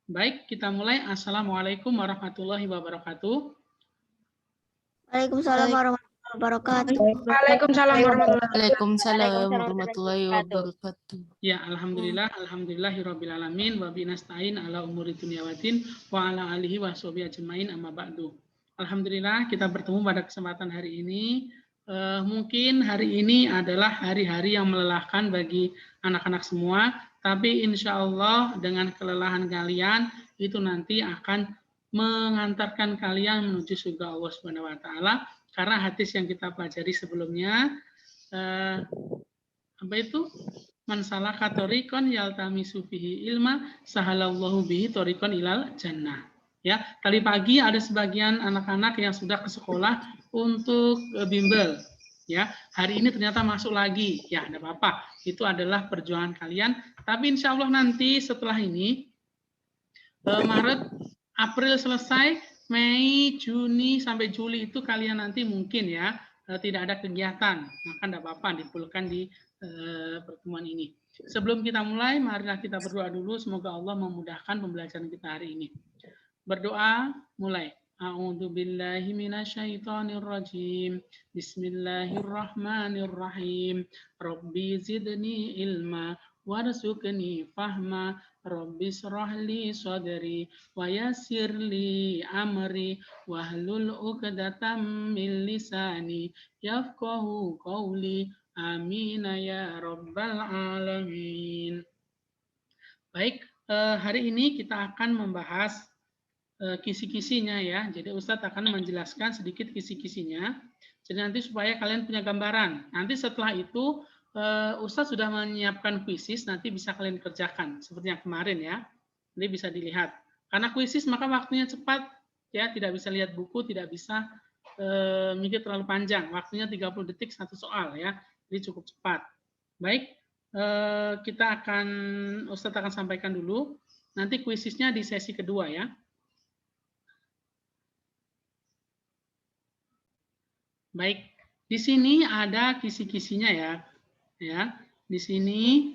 Baik, kita mulai. Assalamualaikum warahmatullahi wabarakatuh. Waalaikumsalam warahmatullahi wabarakatuh. Waalaikumsalam Waalaikumsalam warahmatullahi wabarakatuh. Ya, alhamdulillahirabbil alamin wa binasta'in ala umuri dunya waddin wa ala alihi washabihi ajmain amma ba'du. Alhamdulillah kita bertemu pada kesempatan hari ini. Mungkin hari ini adalah hari-hari yang melelahkan bagi anak-anak semua, tapi insya Allah dengan kelelahan kalian itu nanti akan mengantarkan kalian menuju surga Allah Subhanahu wa taala, karena hadis yang kita pelajari sebelumnya apa itu? Man salaka thoriqan yaltamisu fihi ilma sahalallahu bihi thoriqan ilal jannah. Ya, tadi pagi ada sebagian anak-anak yang sudah ke sekolah untuk bimbel. Ya, hari ini ternyata masuk lagi. Ya, tidak apa-apa. Itu adalah perjuangan kalian. Tapi insya Allah nanti setelah ini Maret, April selesai, Mei, Juni sampai Juli itu kalian nanti mungkin ya tidak ada kegiatan, maka tidak apa-apa dipulkan di pertemuan ini. Sebelum kita mulai, marilah kita berdoa dulu. Semoga Allah memudahkan pembelajaran kita hari ini. Berdoa, mulai. A'udzu billahi minasyaitonir rajim. Bismillahirrahmanirrahim. Rabbi zidni ilma warzuqni fahma. Rabbi shrah li sadri wa yassir li amri wahlul 'uqdatam min lisani yafqahu qawli. Amin ya rabbal alamin. Baik, hari ini kita akan membahas kisi-kisinya ya. Jadi Ustadz akan menjelaskan sedikit kisi-kisinya. Jadi nanti supaya kalian punya gambaran. Nanti setelah itu Ustadz sudah menyiapkan kuisis, nanti bisa kalian kerjakan seperti yang kemarin ya. Nanti bisa dilihat. Karena kuisis maka waktunya cepat ya, tidak bisa lihat buku, tidak bisa mikir terlalu panjang. Waktunya 30 detik satu soal ya. Jadi cukup cepat. Baik, Ustadz akan sampaikan dulu. Nanti kuisisnya di sesi kedua ya. Baik, di sini ada kisi-kisinya ya. Ya, di sini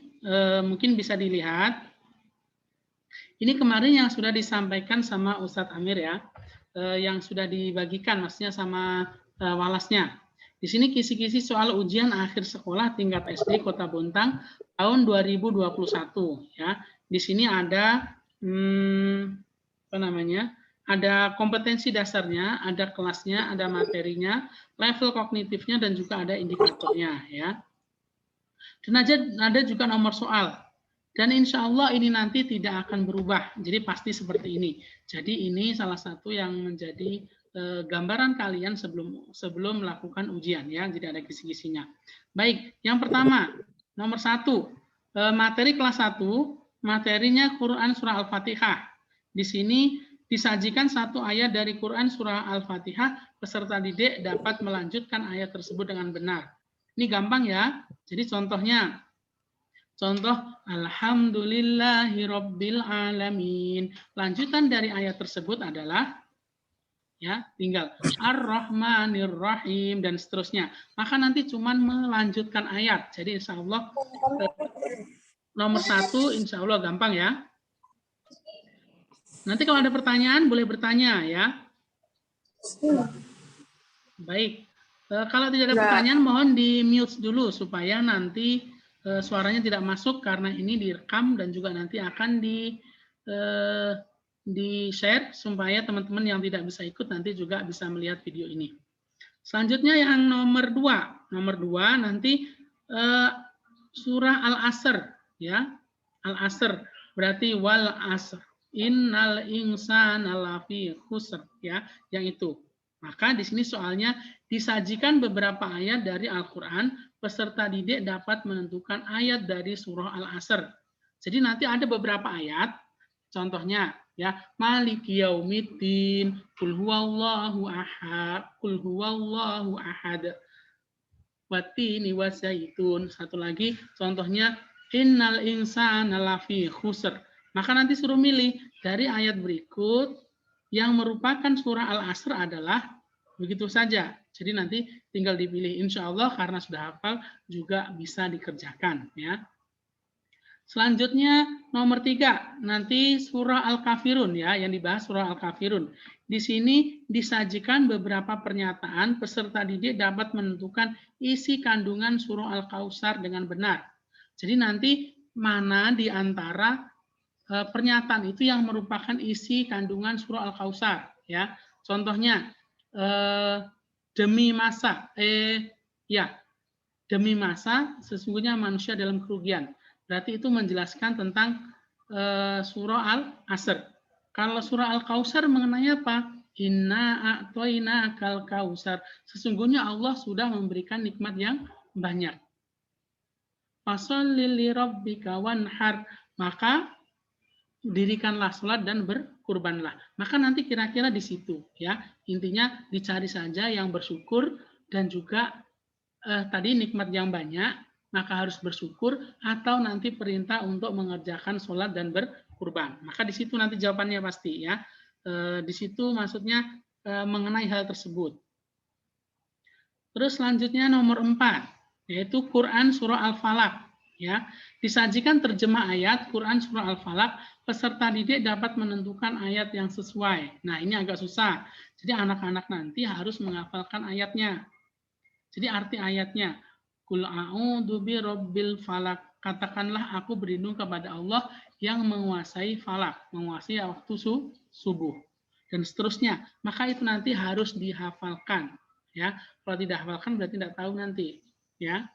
mungkin bisa dilihat. Ini kemarin yang sudah disampaikan sama Ustadz Amir ya, yang sudah dibagikan maksudnya sama walasnya. Di sini kisi-kisi soal ujian akhir sekolah tingkat SD Kota Bontang tahun 2021 ya. Di sini ada apa namanya? Ada kompetensi dasarnya, ada kelasnya, ada materinya, level kognitifnya, dan juga ada indikatornya ya. Dan ada juga nomor soal. Dan insya Allah ini nanti tidak akan berubah. Jadi pasti seperti ini. Jadi ini salah satu yang menjadi gambaran kalian sebelum melakukan ujian ya. Jadi ada kisi-kisinya. Baik, yang pertama, nomor 1, materi kelas 1, materinya Quran surah Al-Fatihah. Di sini disajikan satu ayat dari Quran surah Al-Fatihah, peserta didik dapat melanjutkan ayat tersebut dengan benar. Ini gampang ya. Jadi contohnya, contoh Alhamdulillahirabbil alamin. Lanjutan dari ayat tersebut adalah ya, tinggal Ar-Rahmanir-Rahim dan seterusnya. Maka nanti cuman melanjutkan ayat. Jadi insya Allah nomor 1 insya Allah gampang ya. Nanti kalau ada pertanyaan boleh bertanya ya. Baik. Kalau tidak ada pertanyaan mohon di mute dulu supaya nanti suaranya tidak masuk karena ini direkam dan juga nanti akan di-share supaya teman-teman yang tidak bisa ikut nanti juga bisa melihat video ini. Selanjutnya yang nomor 2. Nomor 2 nanti surah Al-Asr ya. Al-Asr berarti wal asr. Innal insana lafi khusr ya, yang itu. Maka di sini soalnya disajikan beberapa ayat dari Al-Qur'an, peserta didik dapat menentukan ayat dari surah Al-Asr. Jadi nanti ada beberapa ayat, contohnya ya, Maliki yaumiddin, qul huwallahu ahad, wattini wazaitun. Satu lagi contohnya innal insana lafi khusr. Maka nanti suruh milih dari ayat berikut yang merupakan surah Al-Asr adalah begitu saja. Jadi nanti tinggal dipilih insya Allah karena sudah hafal juga bisa dikerjakan ya. Selanjutnya nomor 3, nanti surah Al-Kafirun ya, yang dibahas surah Al-Kafirun. Di sini disajikan beberapa pernyataan, peserta didik dapat menentukan isi kandungan surah Al-Kautsar dengan benar. Jadi nanti mana di antara pernyataan itu yang merupakan isi kandungan surah Al-Kautsar ya. Contohnya demi masa demi masa sesungguhnya manusia dalam kerugian. Berarti itu menjelaskan tentang surah Al-Asr. Kalau surah Al-Kautsar mengenai apa? Inna a'toina kal kausar. Sesungguhnya Allah sudah memberikan nikmat yang banyak. Fasholli li rabbika wanhar. Maka dirikanlah sholat dan berkurbanlah. Maka nanti kira-kira di situ ya. Intinya dicari saja yang bersyukur dan juga tadi nikmat yang banyak, maka harus bersyukur atau nanti perintah untuk mengerjakan sholat dan berkurban. Maka di situ nanti jawabannya pasti ya. Di situ maksudnya mengenai hal tersebut. Terus selanjutnya nomor 4, yaitu Quran surah Al-Falaq. Ya, disajikan terjemah ayat Quran surah Al-Falaq, peserta didik dapat menentukan ayat yang sesuai. Nah, ini agak susah. Jadi anak-anak nanti harus menghafalkan ayatnya. Jadi arti ayatnya, Qul a'udzu birabbil falaq. Katakanlah aku berlindung kepada Allah yang menguasai falak, menguasai waktu subuh dan seterusnya. Maka itu nanti harus dihafalkan ya. Kalau tidak hafalkan berarti tidak tahu nanti ya.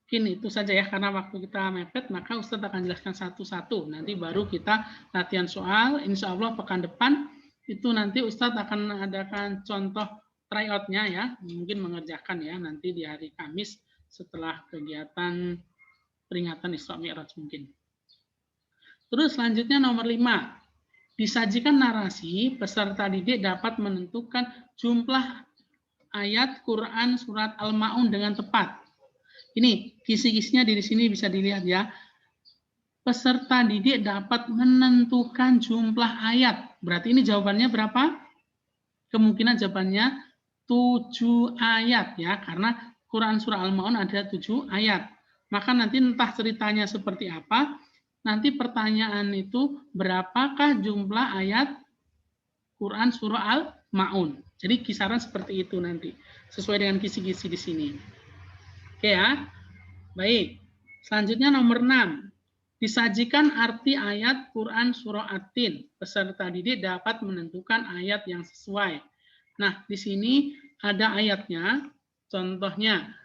Mungkin itu saja ya, karena waktu kita mepet, maka Ustadz akan jelaskan satu-satu. Nanti baru kita latihan soal. Insya Allah pekan depan itu nanti Ustadz akan mengadakan contoh tryout-nya ya, mungkin mengerjakan ya nanti di hari Kamis setelah kegiatan peringatan Isra Mi'raj mungkin. Terus selanjutnya nomor 5, disajikan narasi, peserta didik dapat menentukan jumlah ayat Quran surat Al-Ma'un dengan tepat. Ini kisi-kisinya di sini bisa dilihat ya. Peserta didik dapat menentukan jumlah ayat. Berarti ini jawabannya berapa? Kemungkinan jawabannya 7 ayat ya, karena Quran surah Al-Ma'un ada 7 ayat. Maka nanti entah ceritanya seperti apa, nanti pertanyaan itu berapakah jumlah ayat Quran surah Al-Ma'un. Jadi kisaran seperti itu nanti, sesuai dengan kisi-kisi di sini. Oke ya. Baik. Selanjutnya nomor 6. Disajikan arti ayat Quran surah At-Tin. Peserta didik dapat menentukan ayat yang sesuai. Nah, di sini ada ayatnya. Contohnya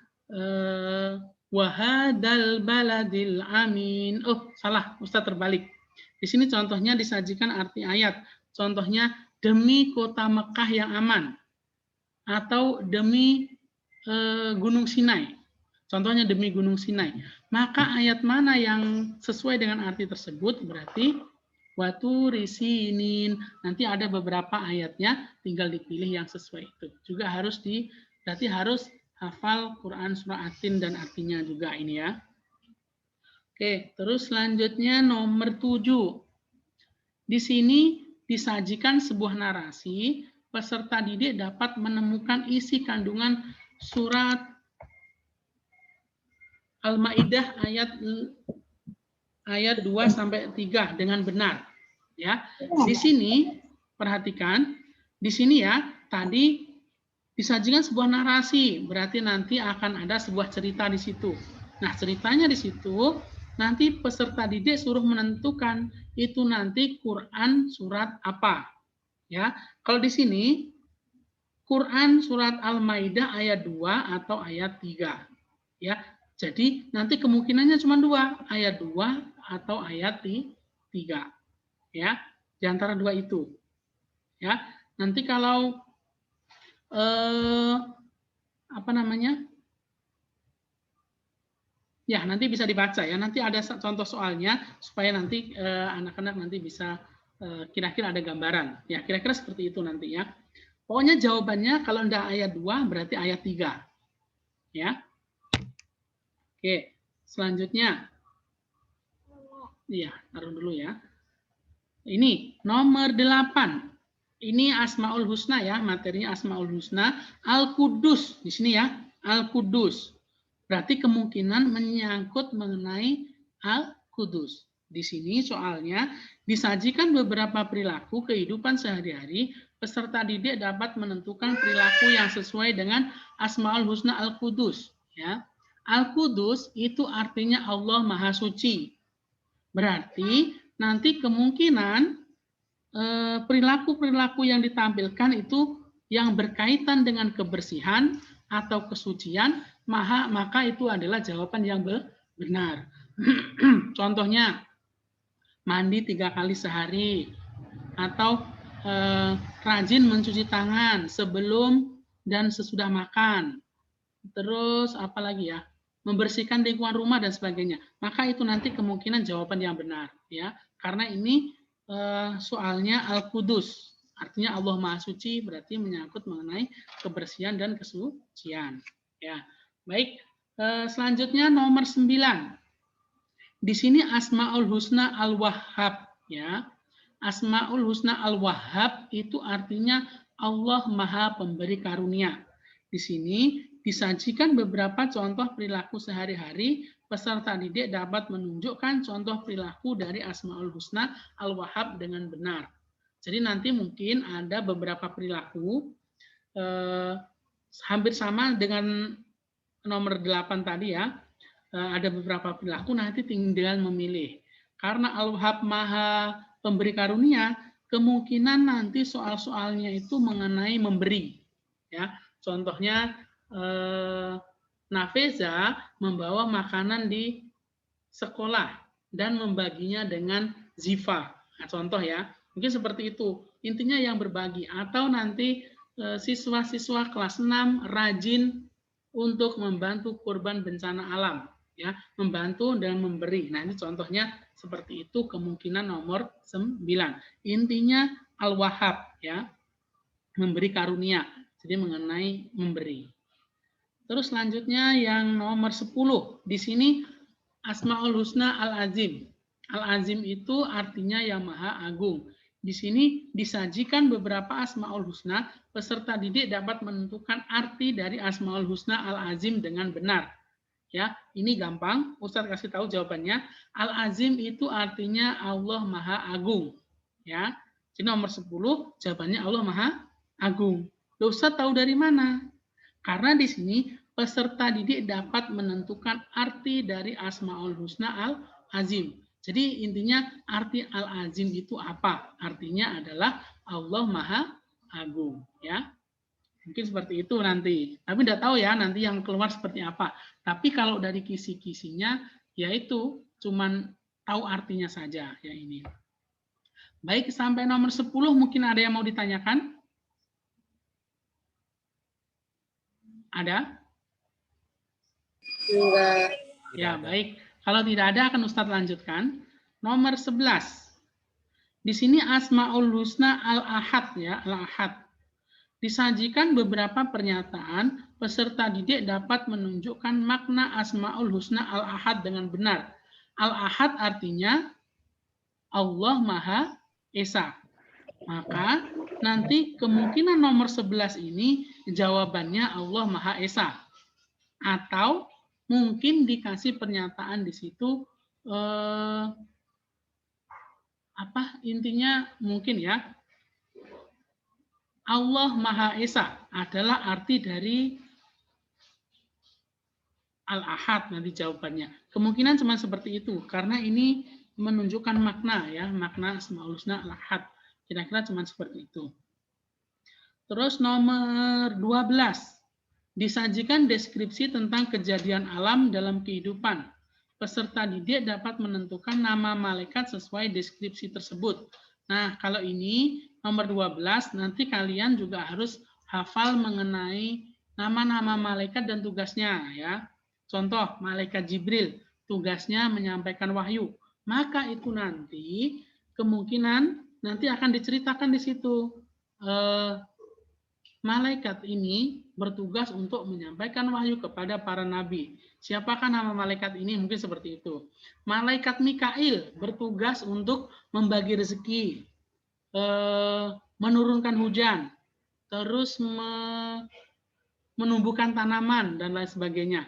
wahadal baladil amin. Oh, salah, Ustaz terbalik. Di sini contohnya disajikan arti ayat. Contohnya demi kota Mekah yang aman atau demi Gunung Sinai. Contohnya demi Gunung Sinai. Maka ayat mana yang sesuai dengan arti tersebut? Berarti Waturi sinin. Nanti ada beberapa ayatnya, tinggal dipilih yang sesuai itu. Juga harus berarti harus hafal Quran surah At-Tin dan artinya juga ini ya. Oke, terus selanjutnya nomor 7. Di sini disajikan sebuah narasi, peserta didik dapat menemukan isi kandungan surat Al-Maidah ayat 2 sampai 3 dengan benar. Ya. Di sini perhatikan, di sini ya, tadi disajikan sebuah narasi, berarti nanti akan ada sebuah cerita di situ. Nah, ceritanya di situ nanti peserta didik suruh menentukan itu nanti Quran surat apa. Ya. Kalau di sini Quran surat Al-Maidah ayat 2 atau ayat 3. Ya. Jadi nanti kemungkinannya cuma 2, ayat 2 atau ayat 3. Ya, di antara 2 itu. Ya, nanti kalau apa namanya? Ya, nanti bisa dibaca ya. Nanti ada contoh soalnya supaya nanti anak-anak nanti bisa kira-kira ada gambaran. Ya, kira-kira seperti itu nanti ya. Pokoknya jawabannya kalau enggak ayat 2 berarti ayat 3. Ya. Oke, selanjutnya. Iya, taruh dulu ya. Ini nomor 8. Ini Asmaul Husna ya, materinya Asmaul Husna. Al-Qudus di sini ya, Al-Qudus. Berarti kemungkinan menyangkut mengenai Al-Qudus. Di sini soalnya disajikan beberapa perilaku kehidupan sehari-hari, peserta didik dapat menentukan perilaku yang sesuai dengan Asmaul Husna Al-Qudus. Ya. Al-Qudus itu artinya Allah Maha Suci. Berarti nanti kemungkinan perilaku-perilaku yang ditampilkan itu yang berkaitan dengan kebersihan atau kesucian, maka itu adalah jawaban yang benar. Contohnya, mandi 3 kali sehari, atau rajin mencuci tangan sebelum dan sesudah makan. Terus apa lagi ya? Membersihkan lingkungan rumah dan sebagainya. Maka itu nanti kemungkinan jawaban yang benar, ya. Karena ini soalnya Al-Qudus, artinya Allah Maha Suci, berarti menyangkut mengenai kebersihan dan kesucian. Ya, baik. Selanjutnya nomor 9. Di sini Asmaul Husna Al-Wahhab, ya. Asmaul Husna Al-Wahhab itu artinya Allah Maha Pemberi Karunia. Di sini disajikan beberapa contoh perilaku sehari-hari. Peserta didik dapat menunjukkan contoh perilaku dari Asmaul Husna Al-Wahhab dengan benar. Jadi nanti mungkin ada beberapa perilaku hampir sama dengan nomor 8 tadi ya. Ada beberapa perilaku, nanti tinggal memilih. Karena Al-Wahhab Maha Pemberi Karunia, kemungkinan nanti soal-soalnya itu mengenai memberi. Ya, contohnya Nafeza membawa makanan di sekolah dan membaginya dengan Ziva. Nah, contoh ya, mungkin seperti itu. Intinya yang berbagi. Atau nanti siswa-siswa kelas 6 rajin untuk membantu korban bencana alam. Ya, membantu dan memberi. Nah, ini contohnya seperti itu, kemungkinan nomor 9. Intinya Al-Wahhab, ya, memberi karunia. Jadi mengenai memberi. Terus selanjutnya yang nomor 10. Di sini Asmaul Husna Al-Azim. Al-Azim itu artinya yang maha agung. Di sini disajikan beberapa Asmaul Husna, peserta didik dapat menentukan arti dari Asmaul Husna Al-Azim dengan benar. Ya, ini gampang, Ustadz kasih tahu jawabannya. Al-Azim itu artinya Allah Maha Agung. Ya. Jadi nomor 10 jawabannya Allah Maha Agung. Ustadz tahu dari mana? Karena di sini peserta didik dapat menentukan arti dari Asmaul Husna Al-Azim. Jadi intinya arti Al-Azim itu apa? Artinya adalah Allah Maha Agung, ya. Mungkin seperti itu nanti. Tapi tidak tahu ya nanti yang keluar seperti apa. Tapi kalau dari kisi-kisinya yaitu cuman tahu artinya saja ya ini. Baik, sampai nomor 10 mungkin ada yang mau ditanyakan? Ada? Enggak. Ya, baik. Kalau tidak ada akan Ustadz lanjutkan. Nomor 11. Di sini Asmaul Husna Al-Ahad ya, Al-Ahad. Disajikan beberapa pernyataan, peserta didik dapat menunjukkan makna Asmaul Husna Al-Ahad dengan benar. Al-Ahad artinya Allah Maha Esa. Maka nanti kemungkinan nomor 11 ini jawabannya Allah Maha Esa. Atau mungkin dikasih pernyataan di situ intinya mungkin ya Allah Maha Esa adalah arti dari Al-Ahad nanti jawabannya. Kemungkinan cuma seperti itu karena ini menunjukkan makna ya, makna Asmaul Husna Al-Ahad. Kira-kira cuma seperti itu. Terus nomor 12. Disajikan deskripsi tentang kejadian alam dalam kehidupan. Peserta didik dapat menentukan nama malaikat sesuai deskripsi tersebut. Nah, kalau ini nomor 12, nanti kalian juga harus hafal mengenai nama-nama malaikat dan tugasnya ya. Contoh, malaikat Jibril, tugasnya menyampaikan wahyu. Maka itu nanti kemungkinan nanti akan diceritakan di situ. Malaikat ini bertugas untuk menyampaikan wahyu kepada para nabi. Siapakah nama malaikat ini? Mungkin seperti itu. Malaikat Mikail bertugas untuk membagi rezeki, menurunkan hujan, terus menumbuhkan tanaman, dan lain sebagainya.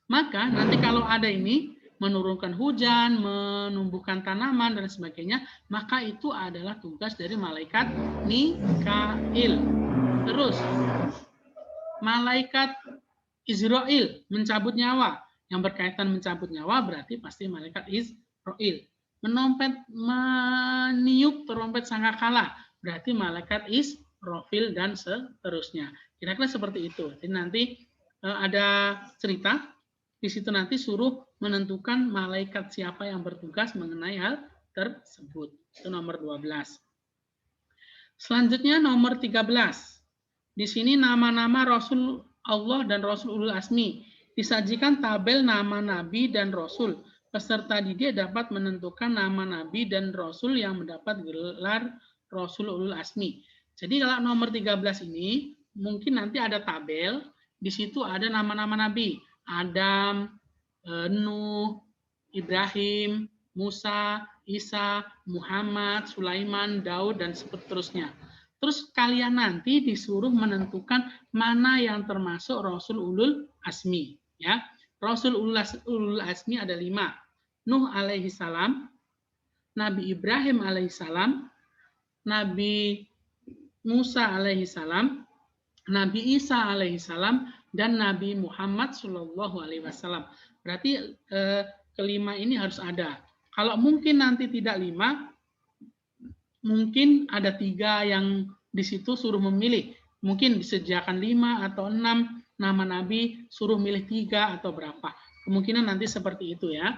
Maka nanti kalau ada ini menurunkan hujan, menumbuhkan tanaman dan sebagainya, maka itu adalah tugas dari malaikat Mikail. Terus malaikat Israel mencabut nyawa. Yang berkaitan mencabut nyawa berarti pasti malaikat Israel. Meniup trompet sangkakala berarti malaikat Israfil dan seterusnya. Kira-kira seperti itu. Jadi nanti ada cerita di situ nanti suruh menentukan malaikat siapa yang bertugas mengenai hal tersebut. Itu nomor 12. Selanjutnya nomor 13. Di sini nama-nama Rasul Allah dan Rasul Ulul Asmi. Disajikan tabel nama Nabi dan Rasul. Peserta didik dapat menentukan nama Nabi dan Rasul yang mendapat gelar Rasul Ulul Asmi. Jadi kalau nomor 13 ini, mungkin nanti ada tabel. Di situ ada nama-nama Nabi. Adam, Nuh, Ibrahim, Musa, Isa, Muhammad, Sulaiman, Daud, dan seterusnya. Terus kalian nanti disuruh menentukan mana yang termasuk Rasul Ulul Asmi. Ya, Rasul Ulul Asmi ada 5. Nuh alaihi salam, Nabi Ibrahim alaihi salam, Nabi Musa alaihi salam, Nabi Isa alaihi salam, dan Nabi Muhammad Shallallahu alaihi wasallam. Berarti kelima ini harus ada. Kalau mungkin nanti tidak 5, mungkin ada 3 yang di situ suruh memilih. Mungkin disediakan 5 atau 6 nama Nabi, suruh milih 3 atau berapa. Kemungkinan nanti seperti itu ya.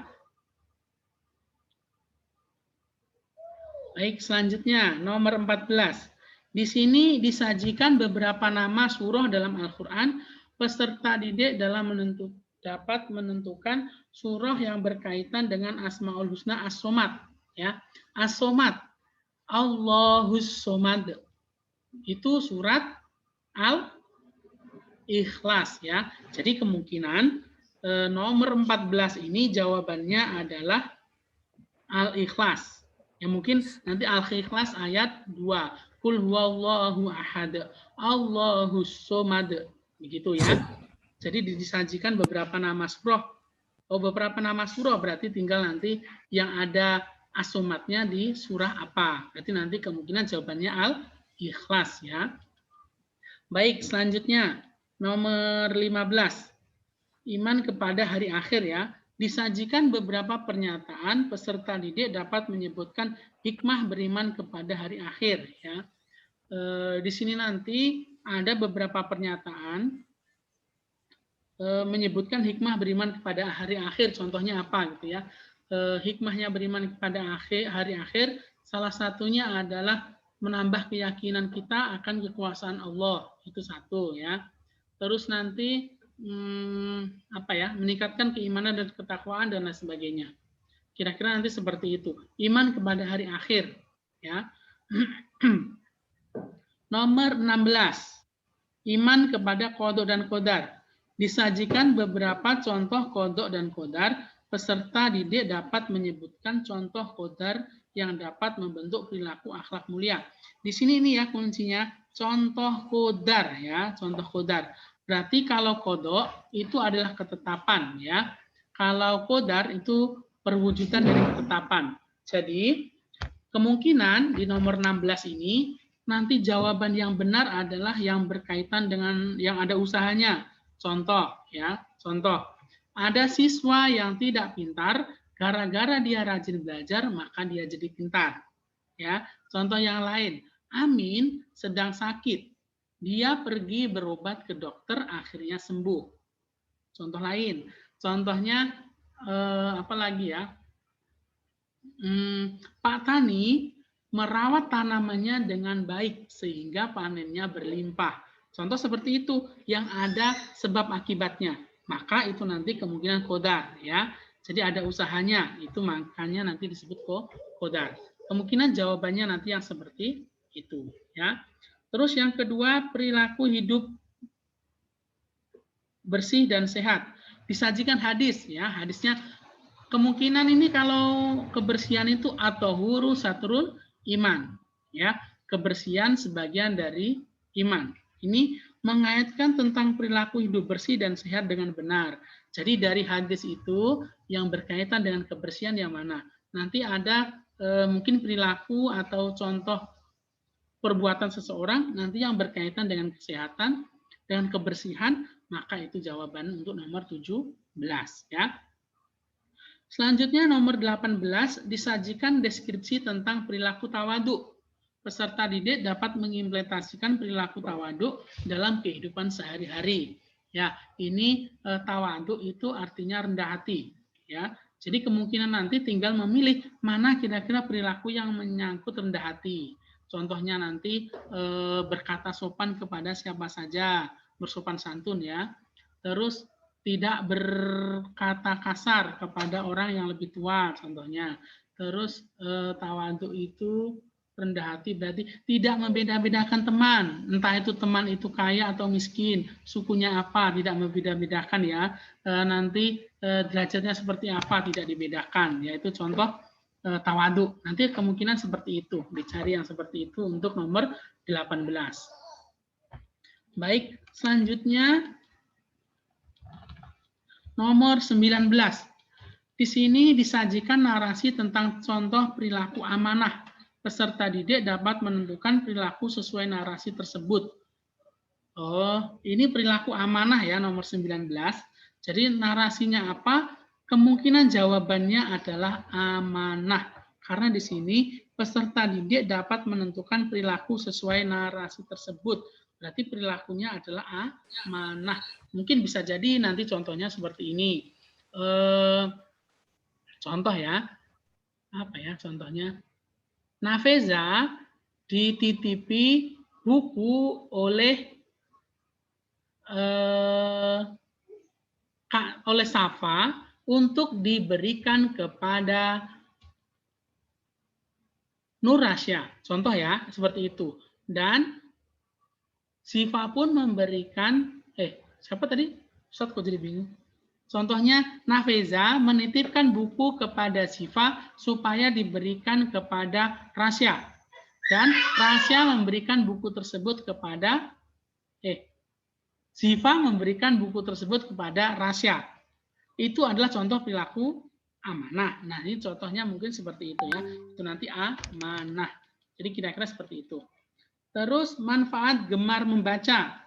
Baik, selanjutnya nomor 14. Di sini disajikan beberapa nama surah dalam Al-Quran. Peserta didik dalam dapat menentukan surah yang berkaitan dengan Asmaul Husna As-Somad. Ya, As-Somad. Allahus Somad. Itu surat Al-Ikhlas ya. Jadi kemungkinan nomor 14 ini jawabannya adalah Al-Ikhlas. Ya mungkin nanti Al-Ikhlas ayat 2. Qul huwallahu ahad, Allahus somad. Begitu ya. Jadi disajikan beberapa nama surah. Beberapa nama surah berarti tinggal nanti yang ada as-somadnya di surah apa. Berarti nanti kemungkinan jawabannya Al-Ikhlas ya. Baik, selanjutnya nomor 15. Iman kepada hari akhir ya. Disajikan beberapa pernyataan, peserta didik dapat menyebutkan hikmah beriman kepada hari akhir ya. Di sini nanti ada beberapa pernyataan menyebutkan hikmah beriman kepada hari akhir. Contohnya apa gitu ya? Hikmahnya beriman kepada hari akhir salah satunya adalah menambah keyakinan kita akan kekuasaan Allah. Itu satu ya. Terus nanti meningkatkan keimanan dan ketakwaan dan lain sebagainya. Kira-kira nanti seperti itu. Iman kepada hari akhir ya. Nomor 16. Iman kepada qada dan qadar. Disajikan beberapa contoh qada dan qadar. Peserta didik dapat menyebutkan contoh qadar yang dapat membentuk perilaku akhlak mulia. Di sini ini ya kuncinya contoh qadar ya, contoh qadar. Berarti kalau qada itu adalah ketetapan ya. Kalau qadar itu perwujudan dari ketetapan. Jadi kemungkinan di nomor 16 ini nanti jawaban yang benar adalah yang berkaitan dengan yang ada usahanya. Contoh ya, contoh. Ada siswa yang tidak pintar, gara-gara dia rajin belajar maka dia jadi pintar. Ya, contoh yang lain. Amin sedang sakit. Dia pergi berobat ke dokter, akhirnya sembuh. Contoh lain. Contohnya apa lagi ya? Pak Tani merawat tanamannya dengan baik sehingga panennya berlimpah. Contoh seperti itu yang ada sebab akibatnya. Maka itu nanti kemungkinan qadar ya. Jadi ada usahanya, itu makanya nanti disebut qadar. Kemungkinan jawabannya nanti yang seperti itu ya. Terus yang kedua, perilaku hidup bersih dan sehat. Disajikan hadis ya, hadisnya kemungkinan ini kalau kebersihan itu at-tahuru satrul iman ya, kebersihan sebagian dari iman. Ini mengaitkan tentang perilaku hidup bersih dan sehat dengan benar. Jadi dari hadis itu yang berkaitan dengan kebersihan yang mana? Nanti ada mungkin perilaku atau contoh perbuatan seseorang nanti yang berkaitan dengan kesehatan, dengan kebersihan, maka itu jawaban untuk nomor 17 ya. Selanjutnya nomor 18 disajikan deskripsi tentang perilaku tawaduk. Peserta didik dapat mengimplementasikan perilaku tawaduk dalam kehidupan sehari-hari. Ya, ini tawaduk itu artinya rendah hati, ya. Jadi kemungkinan nanti tinggal memilih mana kira-kira perilaku yang menyangkut rendah hati. Contohnya nanti berkata sopan kepada siapa saja, bersopan santun ya. Terus tidak berkata kasar kepada orang yang lebih tua contohnya. Terus tawadhu itu rendah hati berarti tidak membeda-bedakan teman, entah itu teman itu kaya atau miskin, sukunya apa, tidak membeda-bedakan ya. Nanti derajatnya seperti apa tidak dibedakan, yaitu contoh tawadhu. Nanti kemungkinan seperti itu, dicari yang seperti itu untuk nomor 18. Baik, selanjutnya nomor 19. Di sini disajikan narasi tentang contoh perilaku amanah. Peserta didik dapat menentukan perilaku sesuai narasi tersebut. Oh, ini perilaku amanah ya nomor 19. Jadi narasinya apa? Kemungkinan jawabannya adalah amanah. Karena di sini peserta didik dapat menentukan perilaku sesuai narasi tersebut. Berarti perilakunya adalah amanah. Mungkin bisa jadi nanti contohnya seperti ini. Contoh ya, apa ya contohnya? Nafeza dititipi buku oleh Safa untuk diberikan kepada Nur Rasya. Contoh ya, seperti itu. Dan Sifa pun memberikan, siapa tadi? Ustaz kok jadi bingung. Contohnya, Nafeza menitipkan buku kepada Sifa supaya diberikan kepada Rasya. Dan Rasya memberikan buku tersebut kepada, Sifa memberikan buku tersebut kepada Rasya. Itu adalah contoh perilaku amanah. Nah, ini contohnya mungkin seperti itu ya. Itu nanti amanah. Jadi kira-kira seperti itu. Terus manfaat gemar membaca.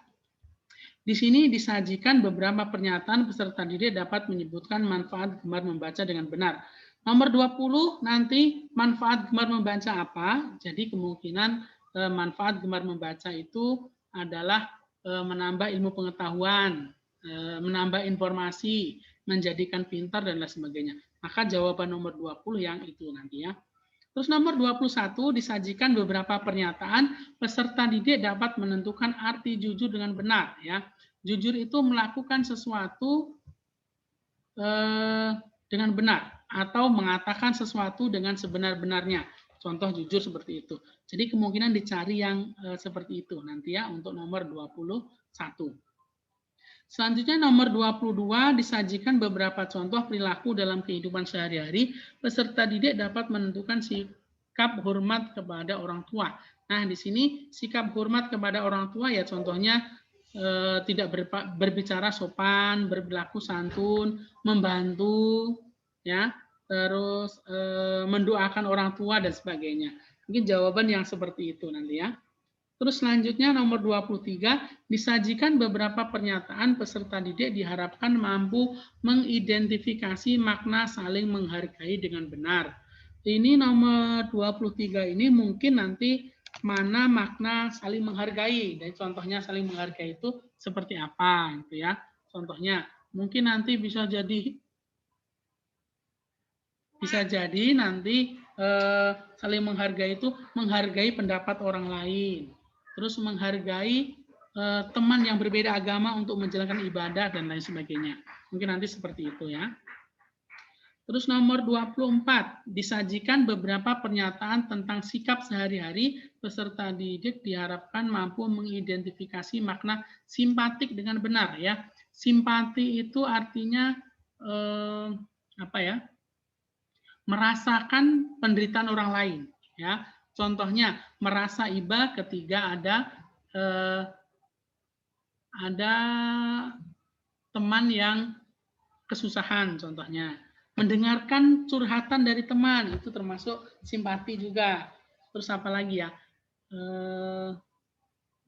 Di sini disajikan beberapa pernyataan peserta didik dapat menyebutkan manfaat gemar membaca dengan benar. Nomor 20 nanti manfaat gemar membaca apa? Jadi kemungkinan manfaat gemar membaca itu adalah menambah ilmu pengetahuan, menambah informasi, menjadikan pintar dan lain sebagainya. Maka jawaban nomor 20 yang itu nanti ya. Terus nomor 21 disajikan beberapa pernyataan peserta didik dapat menentukan arti jujur dengan benar ya. Jujur itu melakukan sesuatu dengan benar atau mengatakan sesuatu dengan sebenar-benarnya. Contoh jujur seperti itu. Jadi kemungkinan dicari yang seperti itu nanti ya untuk nomor 21. Selanjutnya nomor 22 disajikan beberapa contoh perilaku dalam kehidupan sehari-hari. Peserta didik dapat menentukan sikap hormat kepada orang tua. Nah, di sini sikap hormat kepada orang tua ya contohnya tidak berbicara sopan, berperilaku santun, membantu, ya, terus mendoakan orang tua dan sebagainya. Mungkin jawaban yang seperti itu nanti ya. Terus selanjutnya nomor 23 disajikan beberapa pernyataan peserta didik diharapkan mampu mengidentifikasi makna saling menghargai dengan benar. Ini nomor 23 ini mungkin nanti mana makna saling menghargai. Dan contohnya saling menghargai itu seperti apa gitu ya. Contohnya mungkin nanti bisa jadi nanti saling menghargai itu menghargai pendapat orang lain. Terus menghargai teman yang berbeda agama untuk menjalankan ibadah dan lain sebagainya. Mungkin nanti seperti itu ya. Terus nomor 24, disajikan beberapa pernyataan tentang sikap sehari-hari peserta didik diharapkan mampu mengidentifikasi makna simpatik dengan benar ya. Simpati itu artinya apa ya? Merasakan penderitaan orang lain ya. Contohnya merasa iba ketika ada ada teman yang kesusahan contohnya. Mendengarkan curhatan dari teman, itu termasuk simpati juga. Terus apa lagi ya?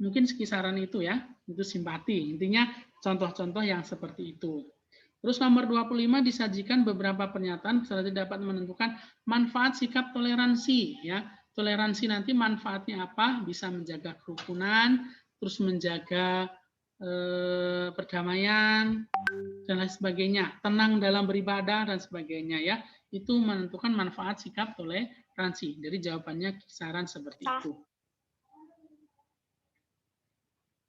Mungkin sekisaran itu ya, itu simpati. Intinya contoh-contoh yang seperti itu. Terus nomor 25 disajikan beberapa pernyataan peserta dapat menentukan manfaat sikap toleransi ya. Toleransi nanti manfaatnya apa? Bisa menjaga kerukunan, terus menjaga perdamaian dan lain sebagainya, tenang dalam beribadah dan sebagainya ya. Itu menentukan manfaat sikap toleransi. Jadi jawabannya kisaran seperti itu.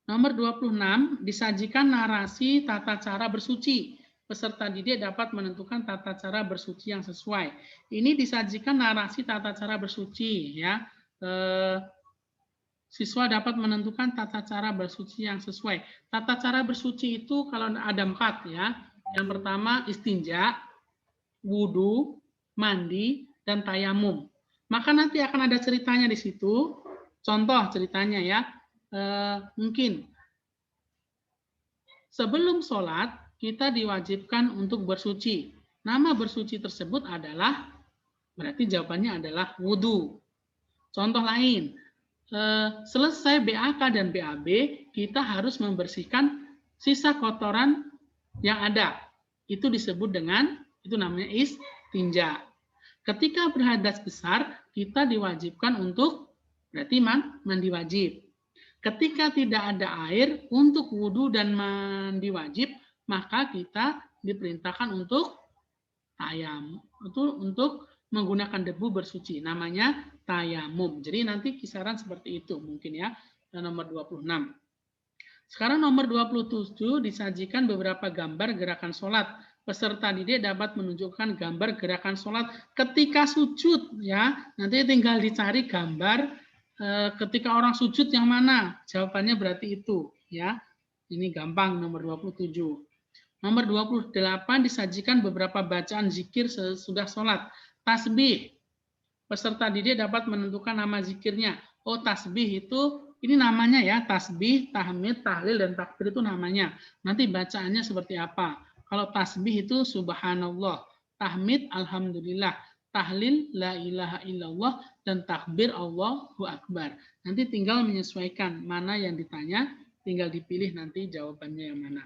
Nomor 26 disajikan narasi tata cara bersuci. Peserta didik dapat menentukan tata cara bersuci yang sesuai. Ini disajikan narasi tata cara bersuci ya. Siswa dapat menentukan tata cara bersuci yang sesuai. Tata cara bersuci itu kalau ada 4 ya. Yang pertama istinja, wudhu, mandi, dan tayamum. Maka nanti akan ada ceritanya di situ. Contoh ceritanya ya. Mungkin sebelum sholat kita diwajibkan untuk bersuci. Nama bersuci tersebut adalah, berarti jawabannya adalah wudhu. Contoh lain, selesai BAK dan BAB, kita harus membersihkan sisa kotoran yang ada. Itu disebut dengan, itu namanya istinja. Ketika berhadas besar, kita diwajibkan untuk, berarti mandi wajib. Ketika tidak ada air untuk wudhu dan mandi wajib, maka kita diperintahkan untuk tayamum, untuk menggunakan debu bersuci. Namanya tayamum. Jadi nanti kisaran seperti itu mungkin ya. Nomor 26. Sekarang nomor 27 disajikan beberapa gambar gerakan sholat. Peserta didik dapat menunjukkan gambar gerakan sholat ketika sujud ya. Nanti tinggal dicari gambar ketika orang sujud yang mana? Jawabannya berarti itu ya. Ini gampang nomor 27. Nomor 28 disajikan beberapa bacaan zikir sesudah sholat. Tasbih. Peserta didik dapat menentukan nama zikirnya. Oh, tasbih itu ini namanya ya, tasbih, tahmid, tahlil, dan takbir itu namanya. Nanti bacaannya seperti apa? Kalau tasbih itu subhanallah, tahmid alhamdulillah, tahlil la ilaha illallah, dan takbir Allahu akbar. Nanti tinggal menyesuaikan mana yang ditanya, tinggal dipilih nanti jawabannya yang mana.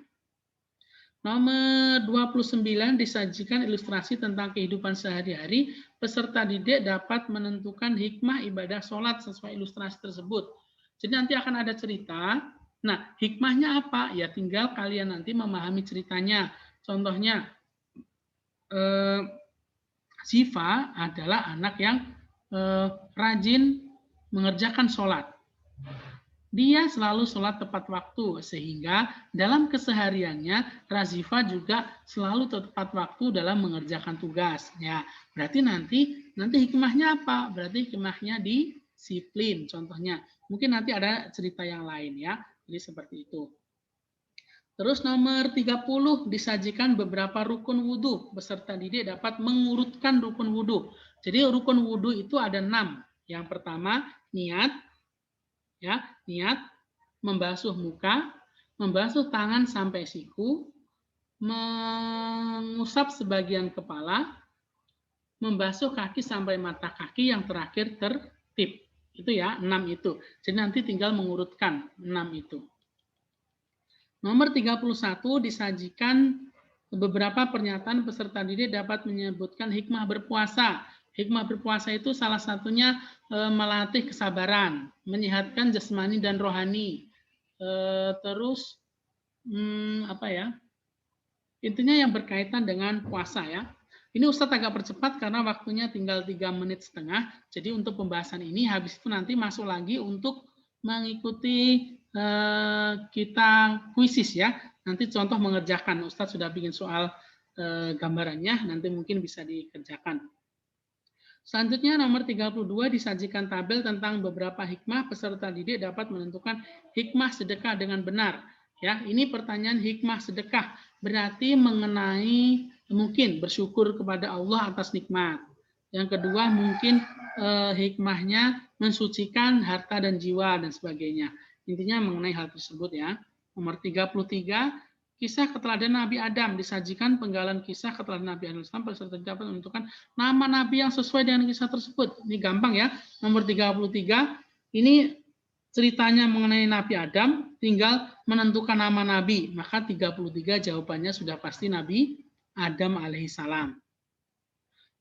Nomor 29 disajikan ilustrasi tentang kehidupan sehari-hari. Peserta didik dapat menentukan hikmah ibadah sholat sesuai ilustrasi tersebut. Jadi nanti akan ada cerita. Nah, hikmahnya apa? Ya tinggal kalian nanti memahami ceritanya. Contohnya, Siva adalah anak yang rajin mengerjakan sholat. Dia selalu sholat tepat waktu, sehingga dalam kesehariannya Razifa juga selalu tepat waktu dalam mengerjakan tugas. Ya, berarti nanti hikmahnya apa? Berarti hikmahnya disiplin, contohnya. Mungkin nanti ada cerita yang lain ya. Jadi seperti itu. Terus nomor 30 disajikan beberapa rukun wudhu. Peserta didik dapat mengurutkan rukun wudhu. Jadi rukun wudhu itu ada 6. Yang pertama niat. Ya, niat membasuh muka, membasuh tangan sampai siku, mengusap sebagian kepala, membasuh kaki sampai mata kaki, yang terakhir tertib. Itu ya, 6 itu. Jadi nanti tinggal mengurutkan 6 itu. Nomor 31 disajikan beberapa pernyataan peserta didik dapat menyebutkan hikmah berpuasa. Hikmah berpuasa itu salah satunya melatih kesabaran, menyehatkan jasmani dan rohani. Terus apa ya? Intinya yang berkaitan dengan puasa ya. Ini Ustadz agak percepat karena waktunya tinggal 3 menit setengah. Jadi untuk pembahasan ini habis itu nanti masuk lagi untuk mengikuti kita kuisis ya. Nanti contoh mengerjakan. Ustadz sudah bikin soal gambarannya, nanti mungkin bisa dikerjakan. Selanjutnya nomor 32 disajikan tabel tentang beberapa hikmah. Peserta didik dapat menentukan hikmah sedekah dengan benar. Ya, ini pertanyaan hikmah sedekah berarti mengenai mungkin bersyukur kepada Allah atas nikmat. Yang kedua mungkin hikmahnya mensucikan harta dan jiwa dan sebagainya. Intinya mengenai hal tersebut ya. Nomor 33, kisah keteladanan Nabi Adam. Disajikan penggalan kisah keteladanan Nabi Adam peserta dapat menentukan nama Nabi yang sesuai dengan kisah tersebut. Ini gampang ya. Nomor 33, ini ceritanya mengenai Nabi Adam, tinggal menentukan nama Nabi. Maka 33 jawabannya sudah pasti Nabi Adam alaihissalam.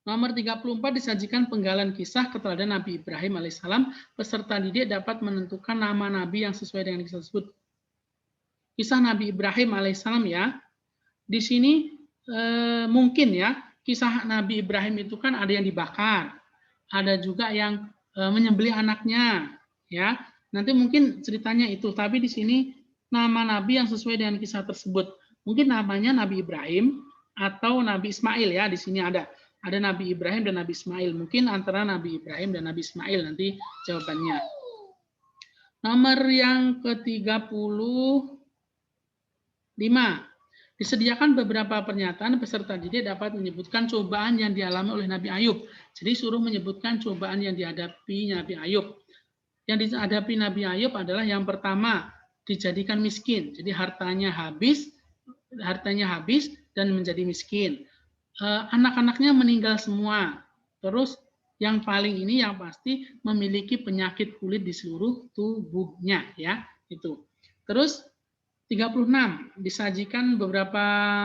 Nomor 34 disajikan penggalan kisah keteladanan Nabi Ibrahim alaihissalam. Peserta didik dapat menentukan nama Nabi yang sesuai dengan kisah tersebut. Kisah Nabi Ibrahim alaihissalam ya. Di sini mungkin ya, kisah Nabi Ibrahim itu kan ada yang dibakar, ada juga yang menyembelih anaknya, ya. Nanti mungkin ceritanya itu, tapi di sini nama Nabi yang sesuai dengan kisah tersebut. Mungkin namanya Nabi Ibrahim atau Nabi Ismail ya. Di sini ada Nabi Ibrahim dan Nabi Ismail. Mungkin antara Nabi Ibrahim dan Nabi Ismail nanti jawabannya. Nomor yang ke-35. Disediakan beberapa pernyataan, peserta didik dapat menyebutkan cobaan yang dialami oleh Nabi Ayub. Jadi suruh menyebutkan cobaan yang dihadapi Nabi Ayub. Yang dihadapi Nabi Ayub adalah yang pertama, dijadikan miskin. Jadi hartanya habis dan menjadi miskin. Anak-anaknya meninggal semua. Terus yang paling ini yang pasti memiliki penyakit kulit di seluruh tubuhnya ya, itu. Terus 36, disajikan beberapa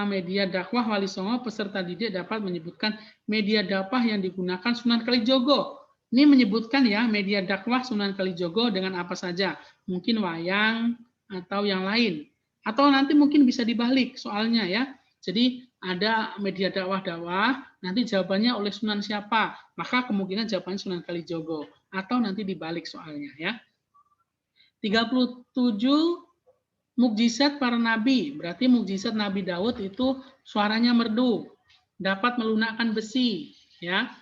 media dakwah Wali Songo, peserta didik dapat menyebutkan media dakwah yang digunakan Sunan Kalijogo. Ini menyebutkan ya media dakwah Sunan Kalijogo dengan apa saja, mungkin wayang atau yang lain. Atau nanti mungkin bisa dibalik soalnya ya. Jadi ada media dakwah, nanti jawabannya oleh Sunan siapa, maka kemungkinan jawabannya Sunan Kalijogo. Atau nanti dibalik soalnya ya. 37, mukjizat para nabi, berarti mukjizat Nabi Daud itu suaranya merdu, dapat melunakkan besi, ya,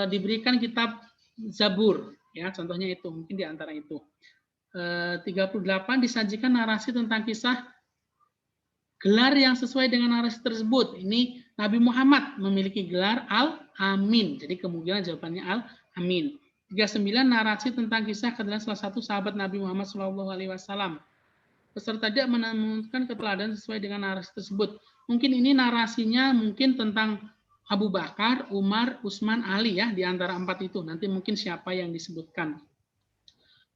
diberikan kitab Zabur, ya, contohnya itu, mungkin di antara itu. 38 disajikan narasi tentang kisah gelar yang sesuai dengan narasi tersebut. Ini Nabi Muhammad memiliki gelar Al-Amin, jadi kemungkinan jawabannya Al-Amin. 39 narasi tentang kisah keteladanan salah satu sahabat Nabi Muhammad SAW. Peserta didik menemukan keteladanan sesuai dengan narasi tersebut. Mungkin ini narasinya mungkin tentang Abu Bakar, Umar, Utsman, Ali ya, di antara 4 itu. Nanti mungkin siapa yang disebutkan.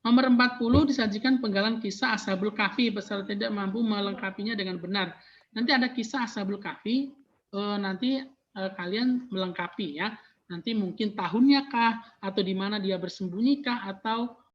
Nomor 40 disajikan penggalan kisah Ashabul Kahfi. Peserta didik mampu melengkapinya dengan benar. Nanti ada kisah Ashabul Kahfi, nanti kalian melengkapi ya. Nanti mungkin tahunnya kah, atau di mana dia bersembunyi kah, atau